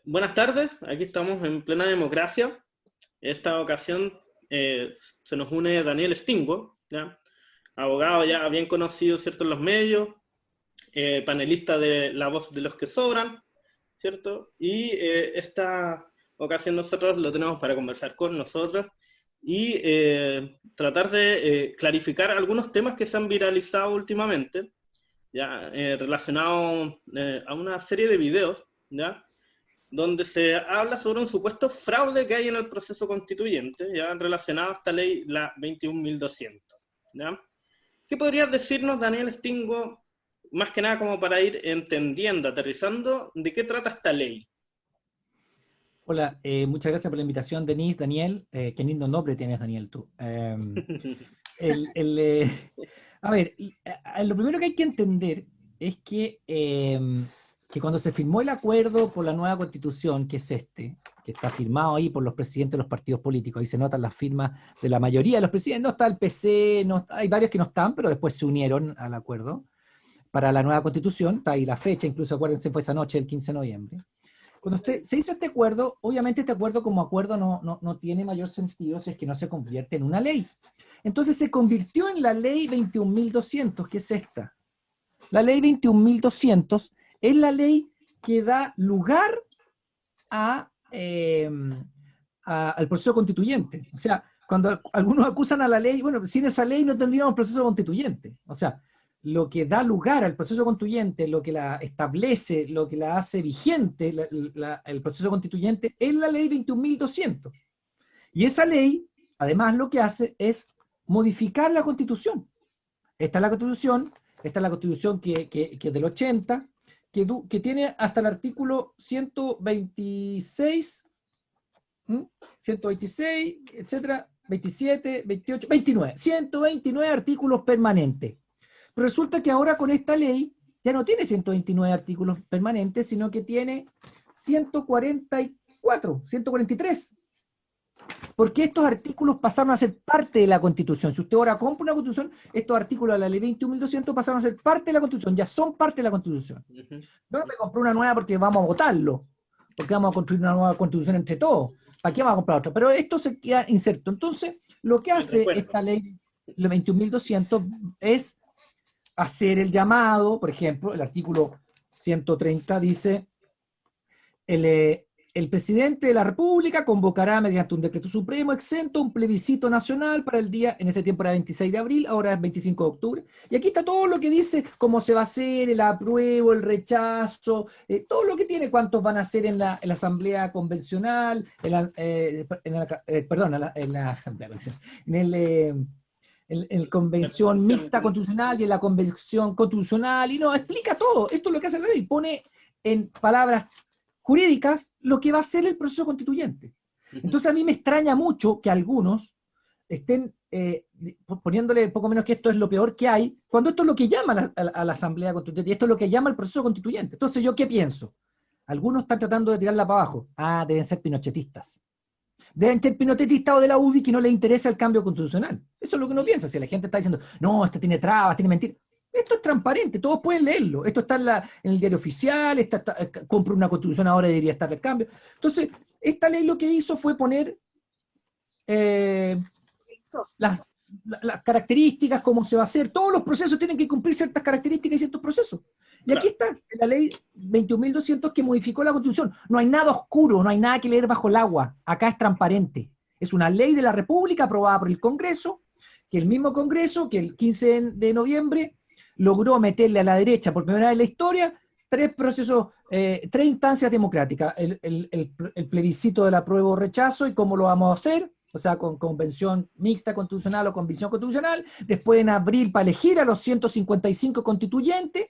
Buenas tardes, aquí estamos en plena democracia. Esta ocasión se nos une Daniel Stingo, ¿ya? Abogado ya bien conocido, ¿cierto?, en los medios, panelista de La Voz de los que Sobran, ¿cierto? Y esta ocasión nosotros lo tenemos para conversar con nosotros y tratar de clarificar algunos temas que se han viralizado últimamente, ya relacionados a una serie de videos, ¿ya?, donde se habla sobre un supuesto fraude que hay en el proceso constituyente, ya relacionado a esta ley, la 21.200. ¿Ya? ¿Qué podrías decirnos, Daniel Stingo, más que nada como para ir entendiendo, aterrizando, de qué trata esta ley? Hola, muchas gracias por la invitación, Denise, Daniel. Qué lindo nombre tienes, Daniel, tú. El, el, eh, a ver, lo primero que hay que entender es que cuando se firmó el acuerdo por la nueva constitución, que es que está firmado ahí por los presidentes de los partidos políticos, ahí se notan las firmas de la mayoría de los presidentes, no está el PC, no, hay varios que no están, pero después se unieron al acuerdo para la nueva constitución, está ahí la fecha, incluso acuérdense, fue esa noche, el 15 de noviembre. Cuando se hizo este acuerdo, obviamente este acuerdo como acuerdo no tiene mayor sentido si es que no se convierte en una ley. Entonces se convirtió en la ley 21.200, que es esta. La ley 21.200 es la ley que da lugar al proceso constituyente. O sea, cuando algunos acusan a la ley, bueno, sin esa ley no tendríamos proceso constituyente. O sea, lo que da lugar al proceso constituyente, lo que la establece, lo que la hace vigente, el proceso constituyente, es la ley 21.200. Y esa ley, además, lo que hace es modificar la Constitución. Esta es la Constitución que es del 80, que tiene hasta el artículo 126, 126, etcétera, 27, 28, 29, 129 artículos permanentes. Pero resulta que ahora con esta ley ya no tiene 129 artículos permanentes, sino que tiene 144, 143. Porque estos artículos pasaron a ser parte de la Constitución. Si usted ahora compra una Constitución, estos artículos de la ley 21.200 pasaron a ser parte de la Constitución, ya son parte de la Constitución. Yo no me compré una nueva porque vamos a votarlo, porque vamos a construir una nueva Constitución entre todos. ¿Para qué vamos a comprar otra? Pero esto se queda inserto. Entonces, lo que hace esta ley, la 21.200, es hacer el llamado. Por ejemplo, el artículo 130 dice, el presidente de la República convocará mediante un decreto supremo exento un plebiscito nacional para el día, en ese tiempo era 26 de abril, ahora es 25 de octubre, y aquí está todo lo que dice, cómo se va a hacer, el apruebo, el rechazo, todo lo que tiene, cuántos van a ser en la asamblea convencional, en el convención mixta constitucional y en la convención constitucional, y no, explica todo. Esto es lo que hace la ley, pone en palabras jurídicas lo que va a ser el proceso constituyente. Entonces a mí me extraña mucho que algunos estén poniéndole poco menos que esto es lo peor que hay, cuando esto es lo que llama a la Asamblea Constituyente, y esto es lo que llama el proceso constituyente. Entonces, ¿yo qué pienso? Algunos están tratando de tirarla para abajo. Ah, deben ser pinochetistas. Deben ser pinochetistas o de la UDI que no les interesa el cambio constitucional. Eso es lo que uno piensa. Si la gente está diciendo, no, este tiene trabas, tiene mentiras. Esto es transparente, todos pueden leerlo. Esto está en el diario oficial, compro una constitución ahora y debería estar el cambio. Entonces, esta ley lo que hizo fue poner las características, cómo se va a hacer. Todos los procesos tienen que cumplir ciertas características y ciertos procesos. Y aquí está la ley 21.200 que modificó la Constitución. No hay nada oscuro, no hay nada que leer bajo el agua. Acá es transparente. Es una ley de la República aprobada por el Congreso, que el mismo Congreso, que el 15 de noviembre, logró meterle a la derecha por primera vez en la historia tres instancias democráticas. El plebiscito del apruebo o rechazo y cómo lo vamos a hacer, o sea, con convención mixta constitucional o convención constitucional, después en abril para elegir a los 155 constituyentes,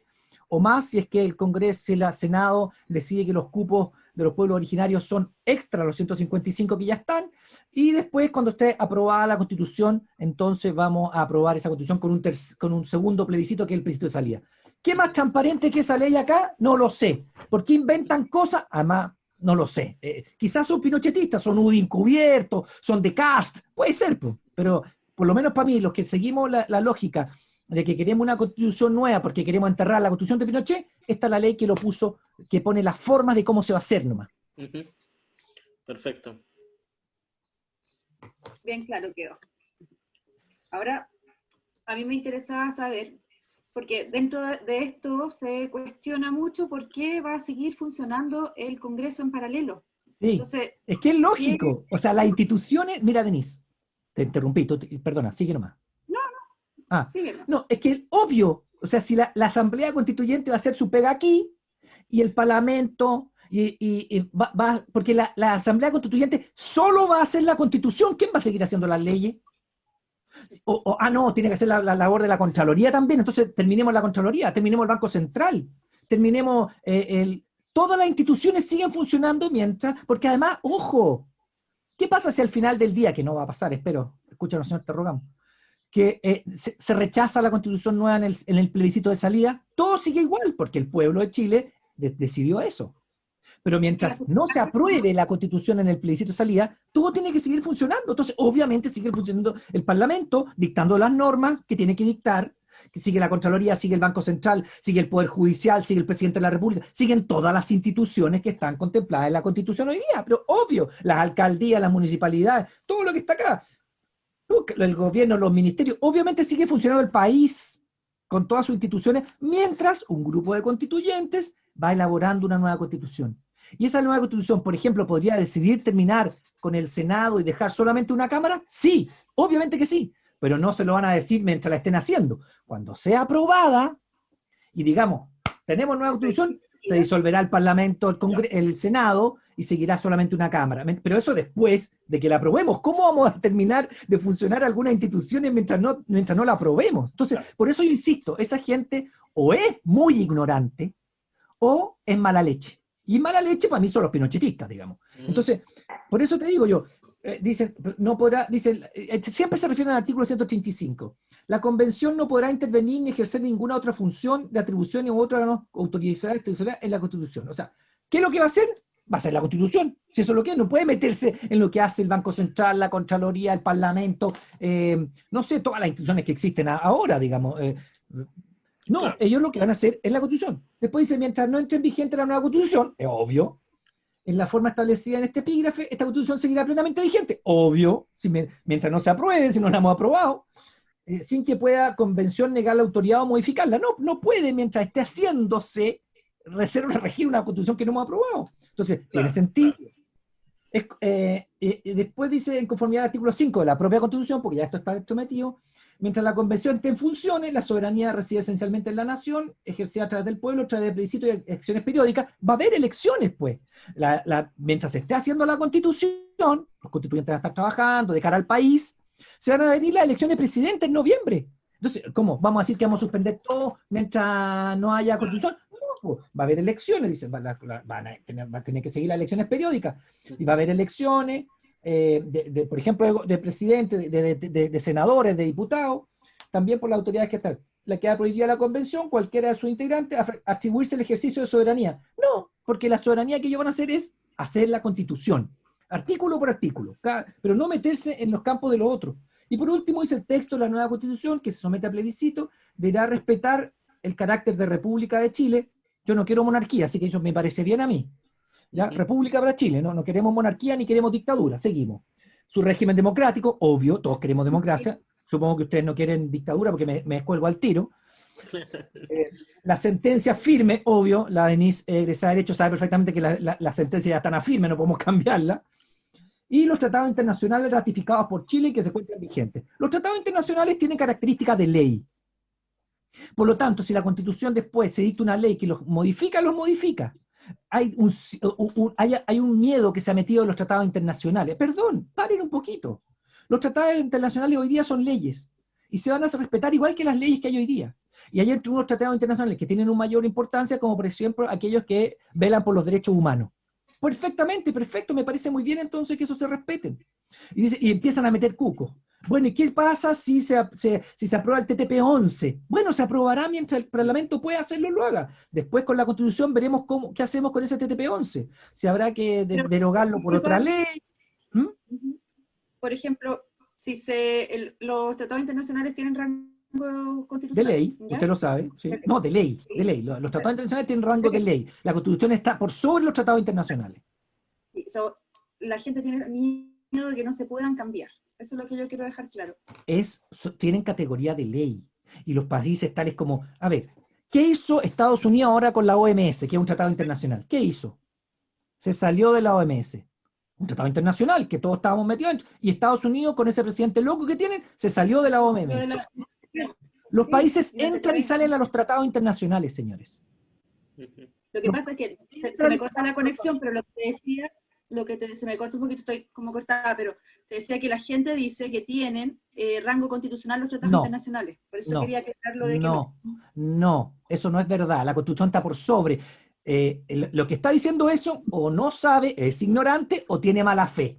o más si es que el Congreso, si el Senado decide que los cupos de los pueblos originarios son extra los 155 que ya están, y después cuando esté aprobada la Constitución, entonces vamos a aprobar esa Constitución con un segundo plebiscito que es el plebiscito de salida. ¿Qué más transparente que esa ley acá? No lo sé. ¿Por qué inventan cosas? Además, no lo sé. Quizás son pinochetistas, son UDI encubiertos, son de cast, puede ser, pero por lo menos para mí, los que seguimos la lógica de que queremos una constitución nueva porque queremos enterrar la constitución de Pinochet, esta es la ley que lo puso, que pone las formas de cómo se va a hacer nomás. Perfecto. Bien claro quedó. Ahora, a mí me interesaba saber, porque dentro de esto se cuestiona mucho por qué va a seguir funcionando el Congreso en paralelo. Sí, entonces, es que es lógico. O sea, las instituciones... Mira, Denise, te interrumpí, perdona, sigue nomás. Síguelo. No, es que es obvio. O sea, si la Asamblea Constituyente va a hacer su pega aquí, y el Parlamento... porque la Asamblea Constituyente solo va a hacer la Constitución. ¿Quién va a seguir haciendo las leyes? No, tiene que hacer la labor de la Contraloría también. Entonces terminemos la Contraloría, terminemos el Banco Central, terminemos todas las instituciones siguen funcionando mientras, porque además, ojo, ¿qué pasa si al final del día, que no va a pasar, espero, escúchanos señor, te rogamos, que se rechaza la Constitución nueva en el plebiscito de salida? Todo sigue igual, porque el pueblo de Chile decidió eso. Pero mientras no se apruebe la Constitución en el plebiscito de salida, todo tiene que seguir funcionando. Entonces, obviamente, sigue funcionando el Parlamento, dictando las normas que tiene que dictar, que sigue la Contraloría, sigue el Banco Central, sigue el Poder Judicial, sigue el Presidente de la República, siguen todas las instituciones que están contempladas en la Constitución hoy día. Pero, obvio, las alcaldías, las municipalidades, todo lo que está acá, el gobierno, los ministerios, obviamente sigue funcionando el país con todas sus instituciones, mientras un grupo de constituyentes va elaborando una nueva Constitución. ¿Y esa nueva Constitución, por ejemplo, podría decidir terminar con el Senado y dejar solamente una Cámara? Sí, obviamente que sí, pero no se lo van a decir mientras la estén haciendo. Cuando sea aprobada, y digamos, tenemos nueva Constitución, se disolverá el Parlamento, el Senado, y seguirá solamente una Cámara. Pero eso después de que la aprobemos. ¿Cómo vamos a terminar de funcionar algunas instituciones mientras no la aprobemos? Entonces, por eso yo insisto, esa gente o es muy ignorante o es mala leche. Y mala leche para mí son los pinochetistas, digamos. Entonces, por eso te digo yo, dicen, siempre se refieren al artículo 185. La convención no podrá intervenir ni ejercer ninguna otra función de atribución u otra autoridad en la Constitución. O sea, ¿qué es lo que va a hacer? Va a ser la Constitución. Si eso es lo que es, no puede meterse en lo que hace el Banco Central, la Contraloría, el Parlamento, no sé, todas las instituciones que existen ahora, digamos. No, claro. Ellos lo que van a hacer es la Constitución. Después dice, mientras no entre en vigente la nueva Constitución, es obvio, en la forma establecida en este epígrafe, esta Constitución seguirá plenamente vigente. Obvio, mientras no se apruebe, si no la hemos aprobado, sin que pueda convención negar la autoridad o modificarla. No puede mientras esté haciéndose regir una Constitución que no hemos aprobado. Entonces, claro, tiene sentido. Claro. Después dice, en conformidad al artículo 5 de la propia Constitución, porque ya esto está sometido, mientras la convención esté en funciones, la soberanía reside esencialmente en la nación, ejercida a través del pueblo, a través de plebiscitos y elecciones periódicas. Va a haber elecciones, pues. Mientras se esté haciendo la constitución, los constituyentes van a estar trabajando de cara al país, se van a venir las elecciones de presidente en noviembre. Entonces, ¿cómo? ¿Vamos a decir que vamos a suspender todo mientras no haya constitución? No, pues, va a haber elecciones, dicen, van a tener que seguir las elecciones periódicas, y va a haber elecciones, por ejemplo, de presidente, de senadores, de diputados, también por las autoridades que están. La queda prohibida la convención, cualquiera de sus integrantes, atribuirse el ejercicio de soberanía. No, porque la soberanía que ellos van a hacer es hacer la constitución, artículo por artículo, pero no meterse en los campos de los otros. Y por último dice el texto de la nueva constitución, que se somete a plebiscito, deberá respetar el carácter de República de Chile. Yo no quiero monarquía, así que eso me parece bien a mí. ¿Ya? República para Chile, no queremos monarquía ni queremos dictadura, seguimos. Su régimen democrático, obvio, todos queremos democracia, supongo que ustedes no quieren dictadura porque me descuelgo al tiro. La sentencia firme, obvio, la Denise egresada de Derecho sabe perfectamente que la sentencia ya está a firme, no podemos cambiarla. Y los tratados internacionales ratificados por Chile y que se encuentran vigentes. Los tratados internacionales tienen características de ley. Por lo tanto, si la Constitución después se dicta una ley que los modifica, los modifica. Hay un miedo que se ha metido en los tratados internacionales. Perdón, paren un poquito. Los tratados internacionales hoy día son leyes y se van a respetar igual que las leyes que hay hoy día. Y hay unos tratados internacionales que tienen una mayor importancia, como por ejemplo aquellos que velan por los derechos humanos. Perfectamente, perfecto, me parece muy bien entonces que eso se respeten. Y empiezan a meter cucos. Bueno, ¿y qué pasa si se aprueba el TTP-11? Bueno, se aprobará mientras el Parlamento pueda hacerlo, lo haga. Después con la Constitución veremos qué hacemos con ese TTP-11. Si habrá que derogarlo por otra ley. Por ejemplo, si los tratados internacionales tienen rango rango De constitucional. ley, ¿Ya? usted lo sabe. ¿Sí? No, de ley, de ley. Los tratados internacionales tienen rango de ley. La Constitución está por sobre los tratados internacionales. La gente tiene miedo de que no se puedan cambiar. Eso es lo que yo quiero dejar claro. Tienen categoría de ley. Y los países tales como, a ver, ¿qué hizo Estados Unidos ahora con la OMS, que es un tratado internacional? ¿Qué hizo? Se salió de la OMS. Un tratado internacional que todos estábamos metidos dentro. Y Estados Unidos, con ese presidente loco que tienen, se salió de la OMS. Los países entran y salen a los tratados internacionales, señores. Lo que pasa es que se me corta la conexión, pero lo que te decía, se me corta un poquito, estoy como cortada, pero te decía que la gente dice que tienen rango constitucional los tratados internacionales. Por eso quería aclararlo de que no, eso no es verdad. La Constitución está por sobre. Lo que está diciendo eso, o no sabe, es ignorante, o tiene mala fe.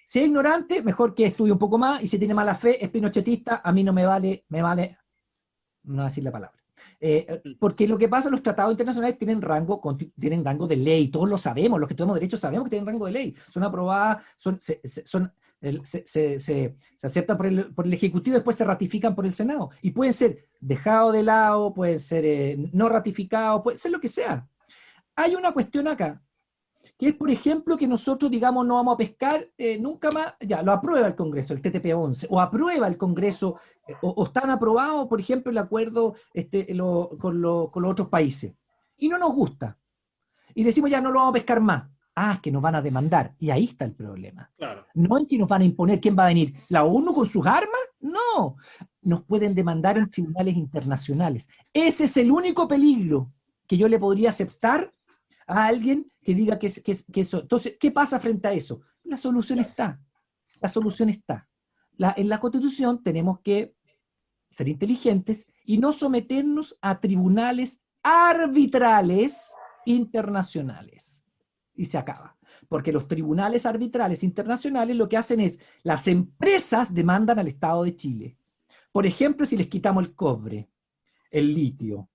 Si es ignorante, mejor que estudie un poco más, y si tiene mala fe, es pinochetista, a mí no me vale, no voy a decir la palabra. Porque lo que pasa, los tratados internacionales tienen rango de ley, todos lo sabemos, los que tenemos derecho sabemos que tienen rango de ley, son aprobadas, se aceptan por el Ejecutivo y después se ratifican por el Senado, y pueden ser dejados de lado, pueden ser no ratificados, puede ser lo que sea. Hay una cuestión acá, que es, por ejemplo, que nosotros, digamos, no vamos a pescar nunca más, ya, lo aprueba el Congreso, el TTP-11, o aprueba el Congreso, o están aprobados, por ejemplo, el acuerdo con los otros países, y no nos gusta, y decimos ya no lo vamos a pescar más. Ah, es que nos van a demandar, y ahí está el problema. Claro. No en que nos van a imponer, ¿quién va a venir? ¿La ONU con sus armas? No, nos pueden demandar en tribunales internacionales. Ese es el único peligro que yo le podría aceptar a alguien que diga que eso. Entonces, ¿qué pasa frente a eso? La solución está. La solución está. En la Constitución tenemos que ser inteligentes y no someternos a tribunales arbitrales internacionales. Y se acaba. Porque los tribunales arbitrales internacionales lo que hacen es, las empresas demandan al Estado de Chile. Por ejemplo, si les quitamos el cobre, el litio,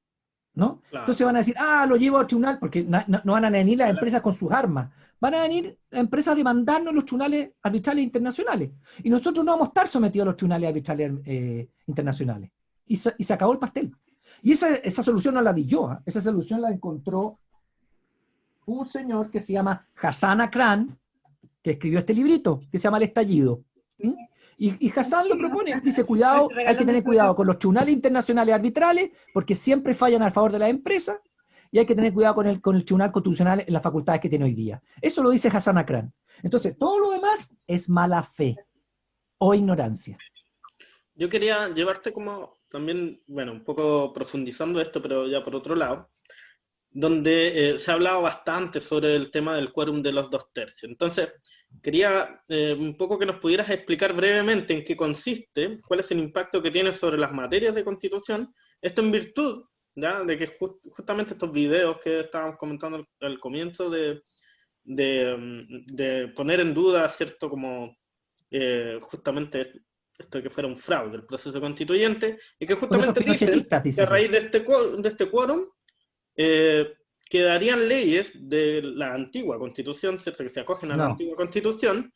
¿no? Claro. Entonces van a decir, lo llevo al tribunal, porque no van a venir las empresas con sus armas, van a venir las empresas a demandarnos en los tribunales arbitrales internacionales, y nosotros no vamos a estar sometidos a los tribunales arbitrales internacionales, y se acabó el pastel. Y esa solución no la di yo, esa solución la encontró un señor que se llama Hassan Akran, que escribió este librito, que se llama El Estallido. Y Hassan lo propone, dice, cuidado, hay que tener cuidado con los tribunales internacionales arbitrales, porque siempre fallan a favor de las empresas, y hay que tener cuidado con el tribunal constitucional en las facultades que tiene hoy día. Eso lo dice Hassan Akran. Entonces, todo lo demás es mala fe o ignorancia. Yo quería llevarte como también, bueno, un poco profundizando esto, pero ya por otro lado, donde se ha hablado bastante sobre el tema del quórum de los 2/3. Entonces, quería un poco que nos pudieras explicar brevemente en qué consiste, cuál es el impacto que tiene sobre las materias de Constitución, esto en virtud, ¿ya?, de que justamente estos videos que estábamos comentando al comienzo de poner en duda, ¿cierto?, como justamente esto de que fuera un fraude el proceso constituyente, y que justamente dicen que a raíz de este quórum quedarían leyes de la antigua Constitución, ¿cierto?, que se acogen a la antigua Constitución,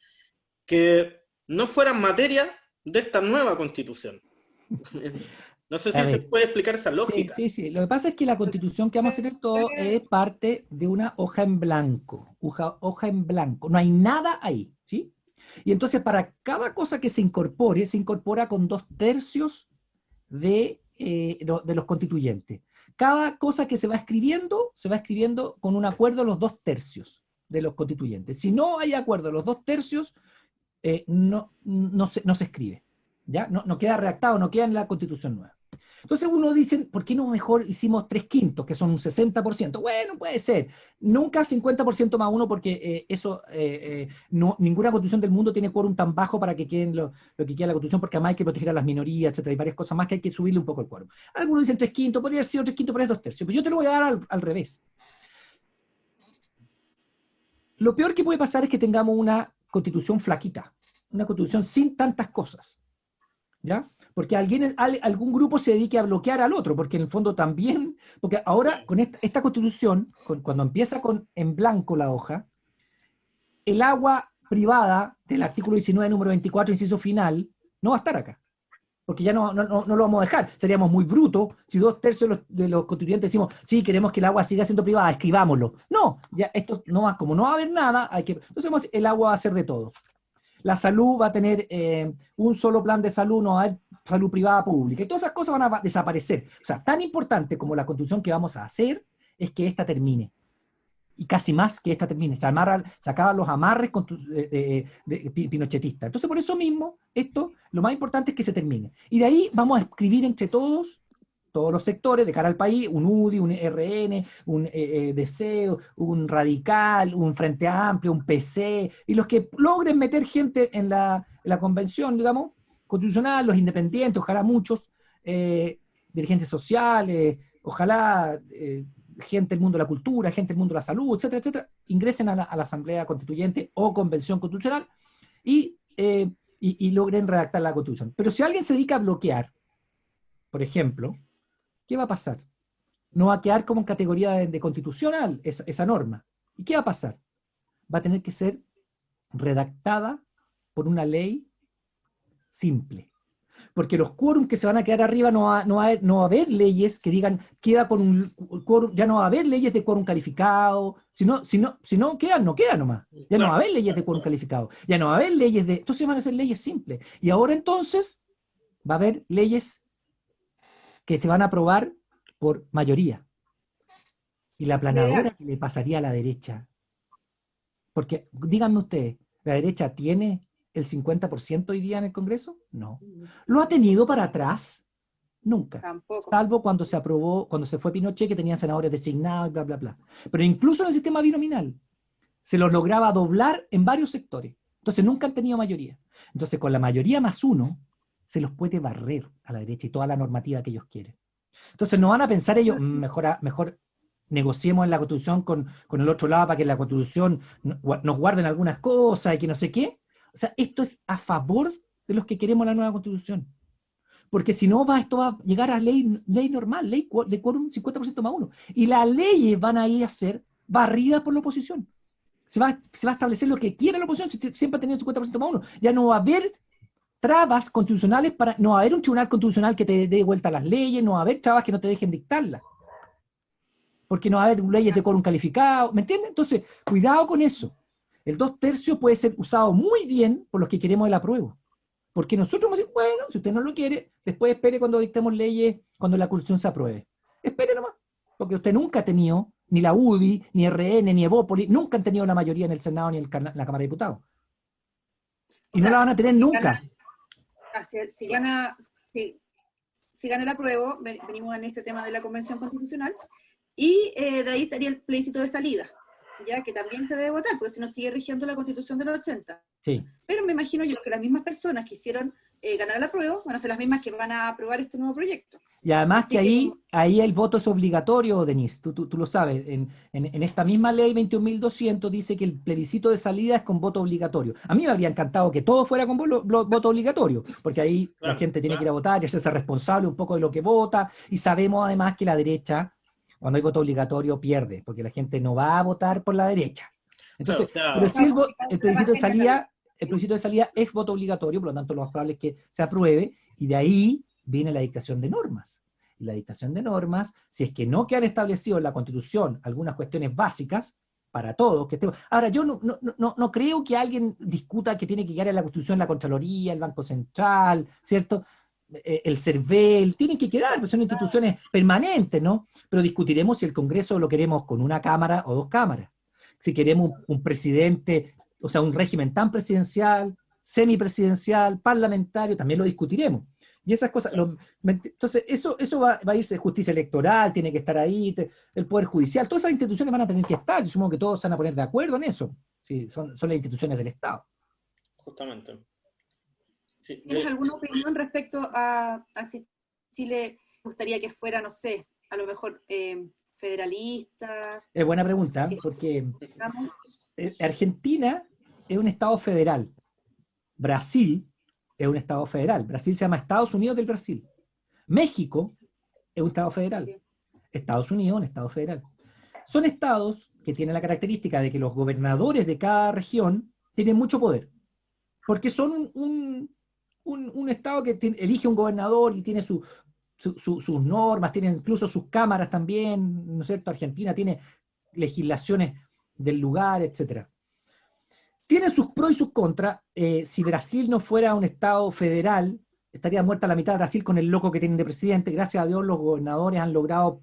que no fueran materia de esta nueva Constitución. No sé si se puede explicar esa lógica. Sí. Lo que pasa es que la Constitución que vamos a hacer todo es parte de una hoja en blanco. Hoja en blanco. No hay nada ahí, ¿sí? Y entonces para cada cosa que se incorpora con 2/3 de los constituyentes. Cada cosa que se va escribiendo con un acuerdo de los 2/3 de los constituyentes. Si no hay acuerdo de los 2/3, no se escribe. ¿Ya? No queda redactado, no queda en la Constitución nueva. Entonces uno dice, ¿por qué no mejor hicimos 3/5, que son un 60%? Bueno, puede ser. Nunca 50% más uno, porque ninguna Constitución del mundo tiene quórum tan bajo para que queden lo que queda la Constitución, porque además hay que proteger a las minorías, etcétera, y varias cosas más que hay que subirle un poco el quórum. Algunos dicen 3/5, podría haber sido 3/5, pero es 2/3. Pero yo te lo voy a dar al revés. Lo peor que puede pasar es que tengamos una Constitución flaquita, una Constitución sin tantas cosas. ¿Ya? Porque algún grupo se dedique a bloquear al otro, porque en el fondo también, porque ahora con esta Constitución, cuando empieza en blanco la hoja, el agua privada del artículo 19, número 24, inciso final, no va a estar acá. porque ya no lo vamos a dejar. Seríamos muy brutos si 2/3 de los constituyentes decimos, sí, queremos que el agua siga siendo privada, escribámoslo. No, ya esto no va, como no va a haber nada, entonces el agua va a ser de todos. La salud va a tener un solo plan de salud, no va a haber salud privada pública, y todas esas cosas van a desaparecer. O sea, tan importante como la constitución que vamos a hacer es que esta termine. Y casi más que esta termine. Se acaban los amarres pinochetistas. Entonces, por eso mismo, lo más importante es que se termine. Y de ahí vamos a escribir entre todos los sectores de cara al país, un UDI, un RN, un Deseo, un Radical, un Frente Amplio, un PC, y los que logren meter gente en la convención, digamos, constitucional, los independientes, ojalá muchos, dirigentes sociales, ojalá gente del mundo de la cultura, gente del mundo de la salud, etcétera, etcétera, ingresen a la Asamblea Constituyente o Convención Constitucional y logren redactar la Constitución. Pero si alguien se dedica a bloquear, por ejemplo, ¿qué va a pasar? No va a quedar como en categoría de constitucional esa norma. ¿Y qué va a pasar? Va a tener que ser redactada por una ley simple. Porque los quórums que se van a quedar arriba no va a haber leyes que digan, queda con un quórum, ya no va a haber leyes de quórum calificado, si no quedan, no quedan nomás. Ya no va a haber leyes de quórum calificado, ya no va a haber leyes de... Entonces van a ser leyes simples. Y ahora entonces va a haber leyes que te van a aprobar por mayoría. Y la planadora que le pasaría a la derecha. Porque, díganme ustedes, ¿la derecha tiene el 50% hoy día en el Congreso? No. ¿Lo ha tenido para atrás? Nunca. Tampoco. Salvo cuando se aprobó, cuando se fue Pinochet, que tenían senadores designados, bla, bla, bla. Pero incluso en el sistema binominal, se los lograba doblar en varios sectores. Entonces nunca han tenido mayoría. Entonces con la mayoría +1, se los puede barrer a la derecha y toda la normativa que ellos quieren. Entonces no van a pensar ellos, mejor negociemos en la Constitución con el otro lado para que la Constitución nos guarden algunas cosas y que no sé qué. O sea, esto es a favor de los que queremos la nueva Constitución. Porque si no, esto va a llegar a ley normal, ley de quórum 50% +1. Y las leyes van a ir a ser barridas por la oposición. Se va a establecer lo que quiera la oposición, siempre ha tenido 50% +1. Ya no va a haber trabas constitucionales, no va a haber un tribunal constitucional que te dé vuelta a las leyes, no va a haber trabas que no te dejen dictarlas. Porque no va a haber leyes de quórum calificado, ¿me entiendes? Entonces, cuidado con eso. El 2/3 puede ser usado muy bien por los que queremos el apruebo. Porque nosotros vamos a decir, bueno, si usted no lo quiere, después espere cuando dictemos leyes, cuando la Constitución se apruebe. Espere nomás. Porque usted nunca ha tenido, ni la UDI, ni RN, ni Evópolis, nunca han tenido la mayoría en el Senado ni en la Cámara de Diputados. Y no la van a tener nunca. Si gana el apruebo, venimos en este tema de la Convención Constitucional, y de ahí estaría el plebiscito de salida, ya que también se debe votar, porque si no sigue rigiendo la Constitución del 80. Sí. Pero me imagino yo que las mismas personas que hicieron ganar el apruebo van a ser las mismas que van a aprobar este nuevo proyecto. Y además que ahí el voto es obligatorio, Denise, tú lo sabes. En esta misma ley 21.200 dice que el plebiscito de salida es con voto obligatorio. A mí me habría encantado que todo fuera con voto obligatorio, porque ahí la gente tiene que ir a votar y hacerse responsable un poco de lo que vota, y sabemos además que la derecha, cuando hay voto obligatorio, pierde, porque la gente no va a votar por la derecha. Entonces, pero si el plebiscito de salida es voto obligatorio, por lo tanto lo más probable es que se apruebe, y de ahí viene la dictación de normas. Y la dictación de normas, si es que no quedan establecidos en la Constitución algunas cuestiones básicas para todos, ahora yo no creo que alguien discuta que tiene que quedar en la Constitución la Contraloría, el Banco Central, ¿cierto? El CERVEL, tienen que quedar, pues son instituciones permanentes, ¿no? Pero discutiremos si el Congreso lo queremos con una cámara o dos cámaras. Si queremos un presidente, o sea, un régimen tan presidencial, semipresidencial, parlamentario, también lo discutiremos. Y esas cosas, entonces eso va a irse, justicia electoral, tiene que estar ahí, el Poder Judicial, todas esas instituciones van a tener que estar, yo supongo que todos se van a poner de acuerdo en eso, sí, son las instituciones del Estado. Justamente. Sí, ¿Tienes alguna opinión respecto a si Chile gustaría que fuera, no sé, a lo mejor federalista? Es buena pregunta, porque Argentina es un Estado federal, Brasil es un Estado federal. Brasil se llama Estados Unidos del Brasil. México es un Estado federal. Estados Unidos es un Estado federal. Son estados que tienen la característica de que los gobernadores de cada región tienen mucho poder. Porque son un Estado que elige un gobernador y tiene sus normas, tiene incluso sus cámaras también, ¿no es cierto? Argentina tiene legislaciones del lugar, etcétera. Tiene sus pros y sus contras. Si Brasil no fuera un Estado federal, estaría muerta la mitad de Brasil con el loco que tienen de presidente. Gracias a Dios los gobernadores han logrado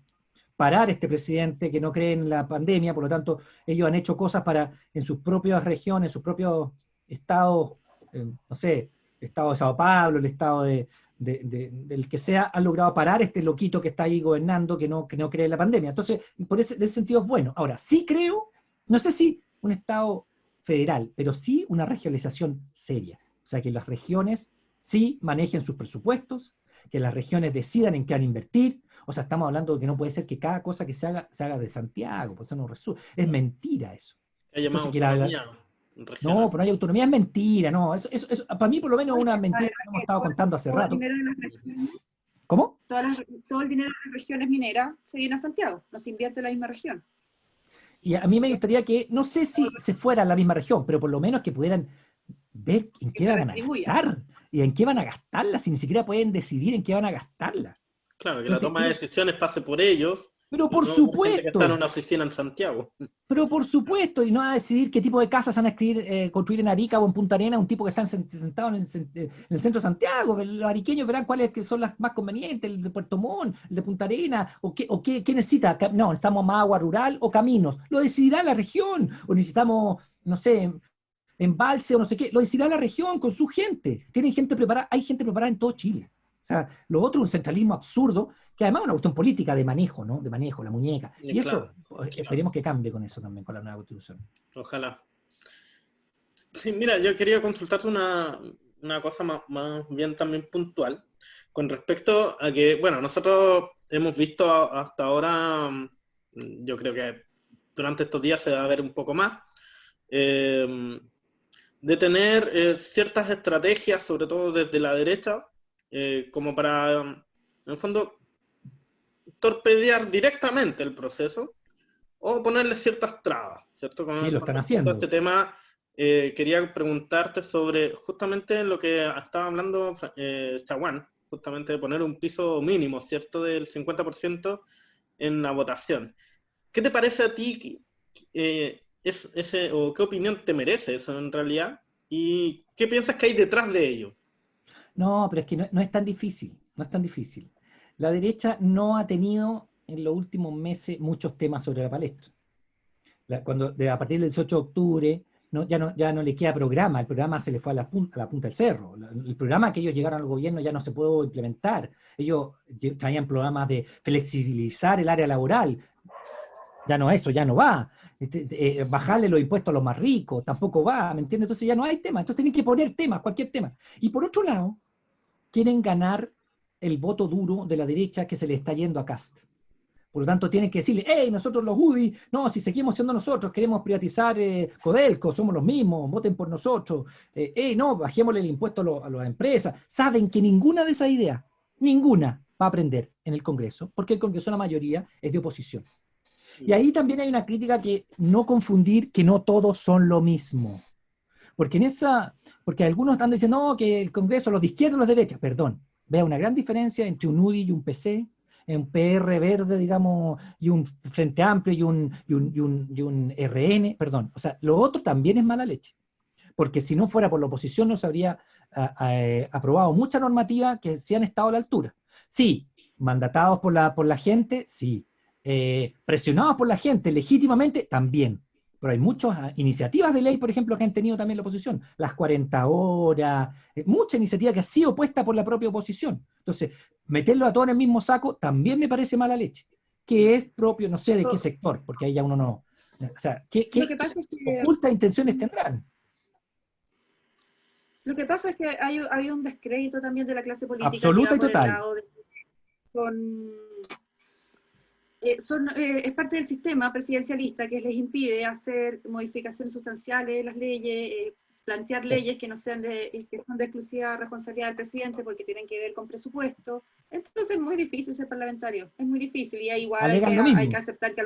parar este presidente que no cree en la pandemia, por lo tanto ellos han hecho cosas para, en sus propias regiones, en sus propios estados, no sé, el estado de Sao Paulo, el estado del que sea, han logrado parar este loquito que está ahí gobernando, que no cree en la pandemia. Entonces, en ese sentido es bueno. Ahora, sí creo, no sé si un Estado federal, pero sí una regionalización seria. O sea, que las regiones sí manejen sus presupuestos, que las regiones decidan en qué van a invertir. O sea, estamos hablando de que no puede ser que cada cosa que se haga de Santiago, pues eso no resulta. Es mentira eso. Hay llamado Entonces, autonomía no, regional. pero no hay autonomía, es mentira, no. Eso, para mí, por lo menos, es una mentira que hemos estado contando hace Todo el rato. dinero de las regiones, ¿Cómo? todo el dinero de las regiones mineras se viene a Santiago, no se invierte en la misma región. Y a mí me gustaría que, no sé si se fuera a la misma región, pero por lo menos que pudieran ver en qué se van a retribuya. gastar y en qué van a gastarla, si ni siquiera pueden decidir en qué van a gastarla. Claro, que la toma de decisiones pase por ellos, Pero y por no por gente que está en supuesto, una oficina en Santiago. pero por supuesto, y no va a decidir qué tipo de casas van a construir en Arica o en Punta Arenas, un tipo que está sentado en el centro de Santiago. Los ariqueños verán cuáles que son las más convenientes, el de Puerto Montt, el de Punta Arenas, o qué necesita. No, necesitamos más agua rural o caminos. Lo decidirá la región, o necesitamos, no sé, embalse o no sé qué, lo decidirá la región con su gente. Tienen gente preparada, hay gente preparada en todo Chile. O sea, lo otro es un centralismo absurdo, que además es una cuestión política de manejo, ¿no? De manejo, la muñeca. Y eso, Claro. esperemos que cambie con eso también, con la nueva constitución. Ojalá. Sí, mira, yo quería consultarte una cosa más bien también puntual, con respecto a que, bueno, nosotros hemos visto hasta ahora, yo creo que durante estos días se va a ver un poco más, de tener ciertas estrategias, sobre todo desde la derecha, como para, en el fondo, torpedear directamente el proceso o ponerle ciertas trabas, ¿cierto? Sí, lo están respecto a haciendo. este tema, quería preguntarte sobre justamente lo que estaba hablando Chaguán, justamente de poner un piso mínimo, ¿cierto? Del 50% en la votación. ¿Qué te parece a ti o qué opinión te merece eso en realidad? ¿Y qué piensas que hay detrás de ello? No, pero es que no es tan difícil, no es tan difícil. La derecha no ha tenido en los últimos meses muchos temas sobre la palestra. A partir del 18 de octubre ya no le queda programa, el programa se le fue a la punta del cerro. El programa que ellos llegaron al gobierno ya no se pudo implementar. Ellos traían programas de flexibilizar el área laboral. Ya no, eso ya no va. Bajarle los impuestos a los más ricos, tampoco va, ¿me entiendes? Entonces ya no hay tema. Entonces tienen que poner temas, cualquier tema. Y por otro lado, quieren ganar el voto duro de la derecha que se le está yendo a Kast. Por lo tanto, tienen que decirle, hey, nosotros los UDI, no, si seguimos siendo nosotros, queremos privatizar Codelco, somos los mismos, voten por nosotros, no, bajémosle el impuesto a las empresas. Saben que ninguna de esas ideas, ninguna va a prender en el Congreso, porque el Congreso la mayoría es de oposición. Y ahí también hay una crítica que no confundir que no todos son lo mismo. Porque algunos están diciendo, no, que el Congreso, los de izquierda y los de derecha, perdón, vea una gran diferencia entre un UDI y un PC, un PR verde, digamos, y un Frente Amplio y un RN, perdón. O sea, lo otro también es mala leche. Porque si no fuera por la oposición no se habría aprobado mucha normativa que sí han estado a la altura. Sí, mandatados por la gente, sí. Presionados por la gente legítimamente, también. Pero hay muchas iniciativas de ley, por ejemplo, que han tenido también la oposición. Las 40 horas, mucha iniciativa que ha sido puesta por la propia oposición. Entonces, meterlo a todos en el mismo saco también me parece mala leche. Que es propio, no sé de qué sector, porque ahí ya uno no... O sea, ¿qué Lo que pasa es que, ocultas intenciones tendrán? lo que pasa es que hay un descrédito también de la clase política Absoluta que va y por el total. lado de es parte del sistema presidencialista que les impide hacer modificaciones sustanciales de las leyes, plantear leyes que no sean que son de exclusiva responsabilidad del presidente porque tienen que ver con presupuesto. Entonces es muy difícil ser parlamentario, es muy difícil y igual Alegan lo hay mismo. que aceptar que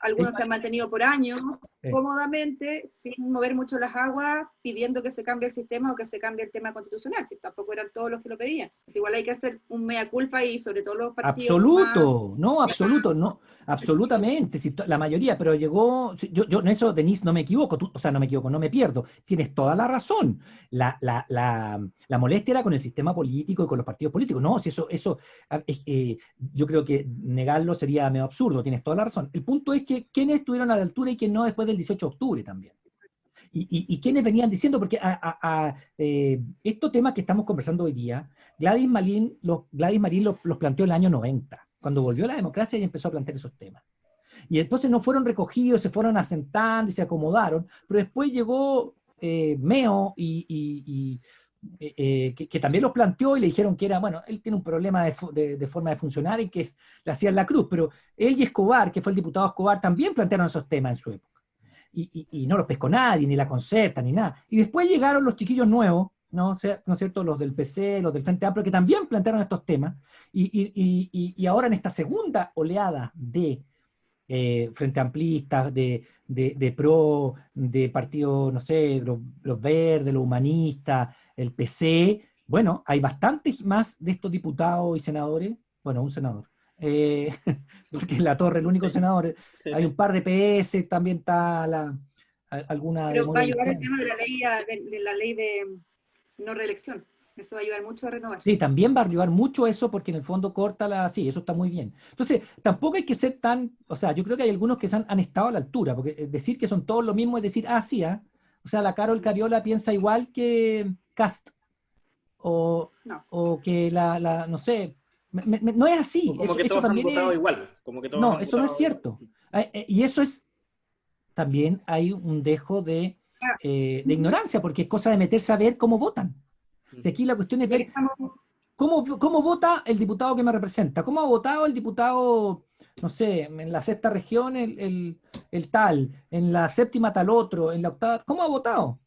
Algunos se han mantenido por años, Sí. cómodamente, sin mover mucho las aguas, pidiendo que se cambie el sistema o que se cambie el tema constitucional, si tampoco eran todos los que lo pedían. Pues igual hay que hacer un mea culpa y sobre todo los partidos más... Absoluto, no, absoluto, no, absolutamente, si la mayoría, pero llegó, yo en eso, Denise, no me equivoco, o sea, no me equivoco, no me pierdo, tienes toda la razón, la molestia era con el sistema político y con los partidos políticos, no, si yo creo que negarlo sería medio absurdo, tienes toda la razón, el punto es que quiénes estuvieron a la altura y quién no después del 18 de octubre también. Y quienes venían diciendo, porque estos temas que estamos conversando hoy día, Gladys Marín los planteó en el año 90, cuando volvió la democracia y empezó a plantear esos temas. Y entonces no fueron recogidos, se fueron asentando y se acomodaron, pero después llegó Meo que también los planteó y le dijeron que era, bueno, él tiene un problema de forma de funcionar y que le hacían la cruz, pero él y Escobar, que fue el diputado Escobar, también plantearon esos temas en su época. Y no los pescó nadie, ni la Concerta, ni nada. Y después llegaron los chiquillos nuevos, ¿no es cierto? Los del PC, los del Frente Amplio, que también plantearon estos temas. Y ahora en esta segunda oleada de Frente Amplistas, de PRO, de partido, no sé, los Verdes, los Humanistas, el PC, bueno, hay bastantes más de estos diputados y senadores, bueno, un senador, porque en La Torre el único senador, Sí. hay un par de PS, también está alguna Pero de va a ayudar el Cristiana. tema de la ley de no reelección. Eso va a ayudar mucho a renovar. Sí, también va a ayudar mucho eso porque en el fondo sí, eso está muy bien. Entonces, tampoco hay que ser o sea, yo creo que hay algunos que han estado a la altura, porque decir que son todos lo mismo es decir, sí, o sea, la Carol Cariola piensa igual que Cast, No. o que no sé, no es así. Como que Eso todos han también votado es, igual. Como que todos no, han eso no es votado igual. cierto. Y eso es, también hay un dejo de ignorancia, porque es cosa de meterse a ver cómo votan. Si aquí la cuestión es Ya que ver estamos, ¿cómo vota el diputado que me representa? ¿Cómo ha votado el diputado, no sé, en la sexta región el tal, en la séptima tal otro, en la octava? ¿Cómo ha votado?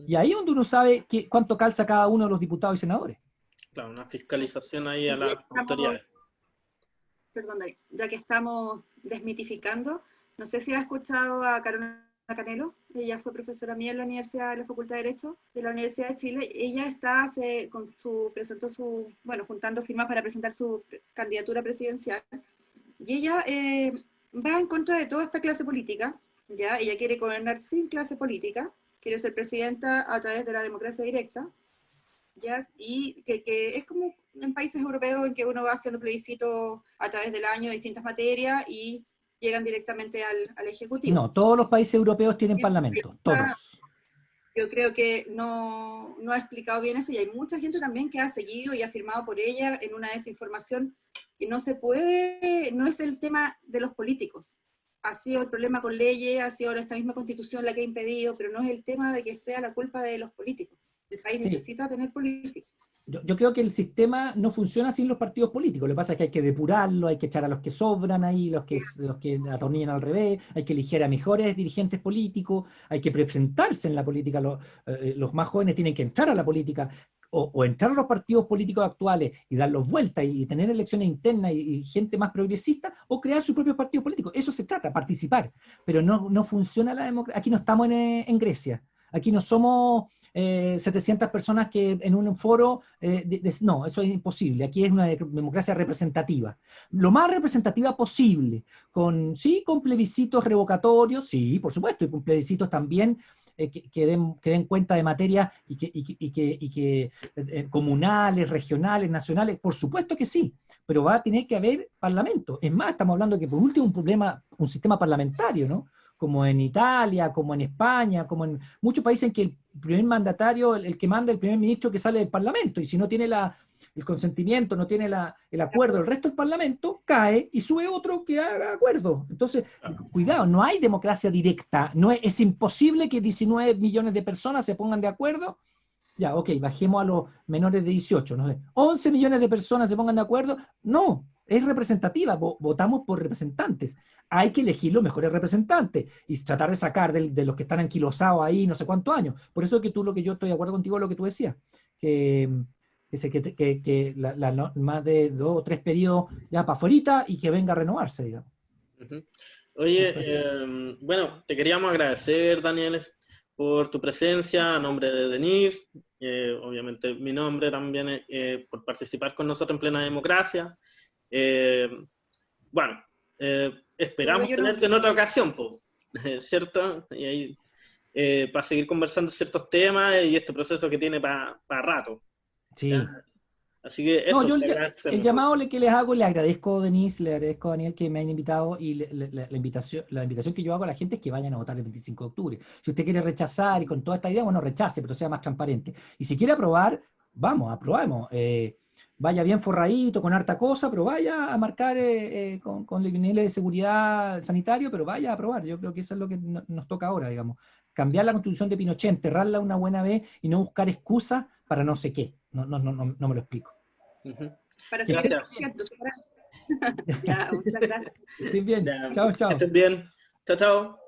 Y ahí es donde uno sabe cuánto calza cada uno de los diputados y senadores. Claro, una fiscalización ahí a ya las que estamos, autoridades. perdón, David, ya que estamos desmitificando, no sé si has escuchado a Carolina Canelo, ella fue profesora mía en la Universidad de la Facultad de Derecho de la Universidad de Chile. Ella está juntando firmas para presentar su candidatura presidencial, y ella va en contra de toda esta clase política, ¿ya? Ella quiere gobernar sin clase política, quiere ser presidenta a través de la democracia directa, ¿ya? Y que es como en países europeos en que uno va haciendo plebiscitos a través del año de distintas materias y llegan directamente al Ejecutivo. No, todos los países europeos tienen parlamento, todos. Yo creo que no ha explicado bien eso, y hay mucha gente también que ha seguido y ha firmado por ella en una desinformación que no se puede, no es el tema de los políticos. Ha sido el problema con leyes, ha sido esta misma constitución la que ha impedido, pero no es el tema de que sea la culpa de los políticos. El país Sí. necesita tener políticos. Yo creo que el sistema no funciona sin los partidos políticos. Lo que pasa es que hay que depurarlo, hay que echar a los que sobran ahí, los que atornillan al revés, hay que elegir a mejores dirigentes políticos, hay que presentarse en la política. Los más jóvenes tienen que entrar a la política o entrar a los partidos políticos actuales y darlos vueltas y tener elecciones internas y gente más progresista, o crear sus propios partidos políticos. Eso se trata, participar. Pero no funciona la democracia. Aquí no estamos en Grecia. Aquí no somos 700 personas que en un foro, no, eso es imposible. Aquí es una democracia representativa. Lo más representativa posible, con plebiscitos revocatorios, sí, por supuesto, y con plebiscitos también que den cuenta de materia comunales, regionales, nacionales, por supuesto que sí, pero va a tener que haber parlamento. Es más, estamos hablando que por último un sistema parlamentario, ¿no? Como en Italia, como en España, como en muchos países en que el primer mandatario, el que manda el primer ministro que sale del Parlamento, y si no tiene el consentimiento, no tiene el acuerdo del resto del Parlamento, cae y sube otro que haga acuerdo. Entonces, cuidado, no hay democracia directa, es imposible que 19 millones de personas se pongan de acuerdo. Ya, ok, bajemos a los menores de 18, no sé, 11 millones de personas se pongan de acuerdo. No, es representativa, votamos por representantes. Hay que elegir los mejores representantes y tratar de sacar de los que están anquilosados ahí no sé cuántos años. Por eso que yo estoy de acuerdo contigo en lo que tú decías, que más de 2 o 3 periodos ya para afuera y que venga a renovarse, digamos. Oye, bueno, te queríamos agradecer, Daniel, por tu presencia a nombre de Denise, obviamente mi nombre también, por participar con nosotros en Plena Democracia. Bueno, esperamos tenerte en otra ocasión, po, ¿cierto? Y ahí, para seguir conversando ciertos temas y este proceso que tiene para rato. Sí. ¿Ya? Así que eso, No, el llamado que les hago, le agradezco, Denise, le agradezco a Daniel que me hayan invitado, y la invitación que yo hago a la gente es que vayan a votar el 25 de octubre. Si usted quiere rechazar y con toda esta idea, bueno, rechace, pero sea más transparente. Y si quiere aprobar, vamos, aprobamos. Vaya bien forradito, con harta cosa, pero vaya a marcar con niveles de seguridad sanitario, pero vaya a aprobar. Yo creo que eso es lo que nos toca ahora, digamos. Cambiar la constitución de Pinochet, enterrarla una buena vez y no buscar excusas para no sé qué. No me lo explico. Para gracias. Ya, muchas gracias. Estén bien. Ya, Chao, chao. que estén bien. Chao, chao.